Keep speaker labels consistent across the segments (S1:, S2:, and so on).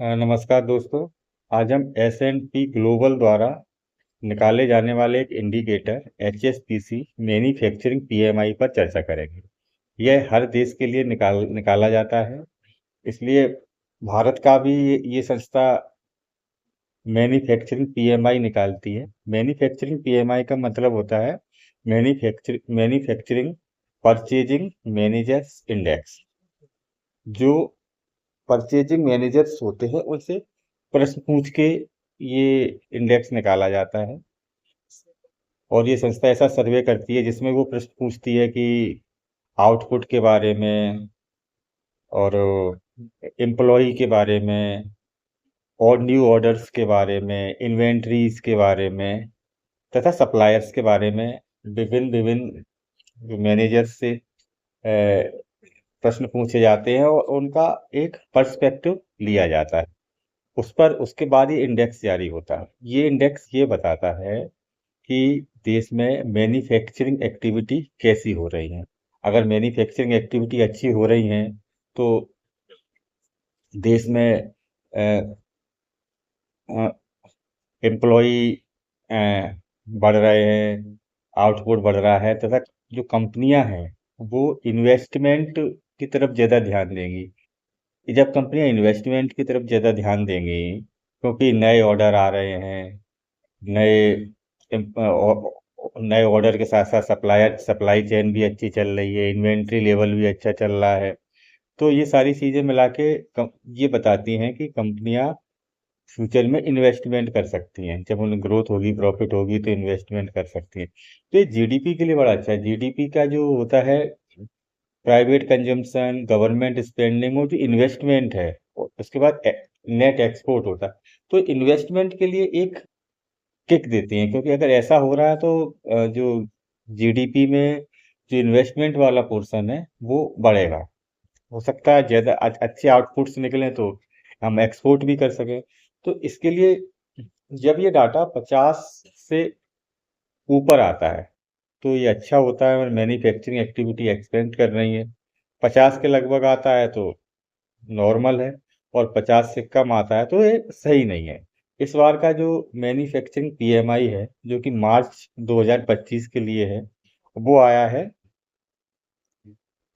S1: नमस्कार दोस्तों। आज हम S&P ग्लोबल द्वारा निकाले जाने वाले एक इंडिकेटर HSBC मैन्युफैक्चरिंग PMI पर चर्चा करेंगे। यह हर देश के लिए निकाला जाता है, इसलिए भारत का भी ये संस्था मैन्युफैक्चरिंग PMI निकालती है। मैन्युफैक्चरिंग PMI का मतलब होता है मैन्युफैक्चरिंग परचेजिंग मैनेजर्स इंडेक्स। जो परचेजिंग मैनेजर्स होते हैं उनसे प्रश्न पूछ के ये इंडेक्स निकाला जाता है। और ये संस्था ऐसा सर्वे करती है जिसमें वो प्रश्न पूछती है कि आउटपुट के बारे में और एम्प्लॉय के बारे में और न्यू ऑर्डर्स के बारे में, इन्वेंटरीज के बारे में तथा सप्लायर्स के बारे में विभिन्न विभिन्न मैनेजर्स से प्रश्न पूछे जाते हैं और उनका एक पर्सपेक्टिव लिया जाता है। उस पर उसके बाद ये इंडेक्स जारी होता है। ये इंडेक्स ये बताता है कि देश में मैन्युफैक्चरिंग एक्टिविटी कैसी हो रही है। अगर मैन्युफैक्चरिंग एक्टिविटी अच्छी हो रही है तो देश में एम्प्लॉय बढ़ रहे हैं, आउटपुट बढ़ रहा है तथा जो कंपनियां हैं वो इन्वेस्टमेंट की तरफ ज़्यादा ध्यान देंगी। जब कंपनियां इन्वेस्टमेंट की तरफ ज़्यादा ध्यान देंगी क्योंकि नए ऑर्डर आ रहे हैं, नए नए ऑर्डर के साथ साथ सप्लाई चेन भी अच्छी चल रही है, इन्वेंट्री लेवल भी अच्छा चल रहा है, तो ये सारी चीज़ें मिला के ये बताती हैं कि कंपनियां फ्यूचर में इन्वेस्टमेंट कर सकती हैं। जब उन्हें ग्रोथ होगी, प्रॉफिट होगी तो इन्वेस्टमेंट कर सकती हैं। तो ये जीडीपी के लिए बड़ा अच्छा है। जीडीपी का जो होता है प्राइवेट कंजम्पशन, गवर्नमेंट स्पेंडिंग और जो इन्वेस्टमेंट है, और उसके बाद नेट एक्सपोर्ट होता है। तो इन्वेस्टमेंट के लिए एक किक देती हैं, क्योंकि अगर ऐसा हो रहा है तो जो जीडीपी में जो इन्वेस्टमेंट वाला पोर्शन है वो बढ़ेगा। हो सकता है ज़्यादा अच्छे आउटपुट्स निकलें तो हम एक्सपोर्ट भी कर सकें। तो इसके लिए जब ये डाटा 50 से ऊपर आता है तो ये अच्छा होता है और मैन्युफैक्चरिंग एक्टिविटी एक्सपेंड कर रही है। 50 के लगभग आता है तो नॉर्मल है, और 50 से कम आता है तो ये सही नहीं है। इस बार का जो मैन्युफैक्चरिंग पीएमआई है जो कि मार्च 2025 के लिए है, वो आया है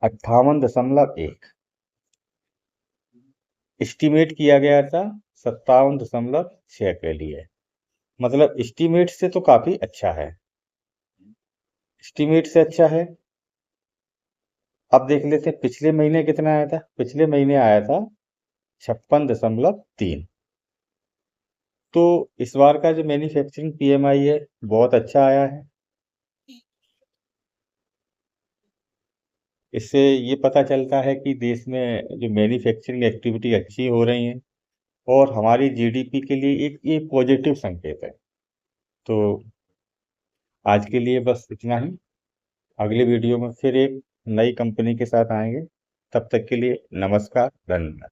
S1: 58.1। एस्टिमेट किया गया था 57.6 के लिए। मतलब एस्टिमेट से तो काफी अच्छा है, एस्टिमेट से अच्छा है। अब देख लेते हैं पिछले महीने कितना आया था। पिछले महीने आया था 56.3। तो इस बार का जो मैन्युफैक्चरिंग पीएमआई है बहुत अच्छा आया है। इससे ये पता चलता है कि देश में जो मैन्युफैक्चरिंग एक्टिविटी अच्छी हो रही है और हमारी जीडीपी के लिए एक ये पॉजिटिव संकेत है। तो आज के लिए बस इतना ही। अगले वीडियो में फिर एक नई कंपनी के साथ आएंगे। तब तक के लिए नमस्कार, धन्यवाद।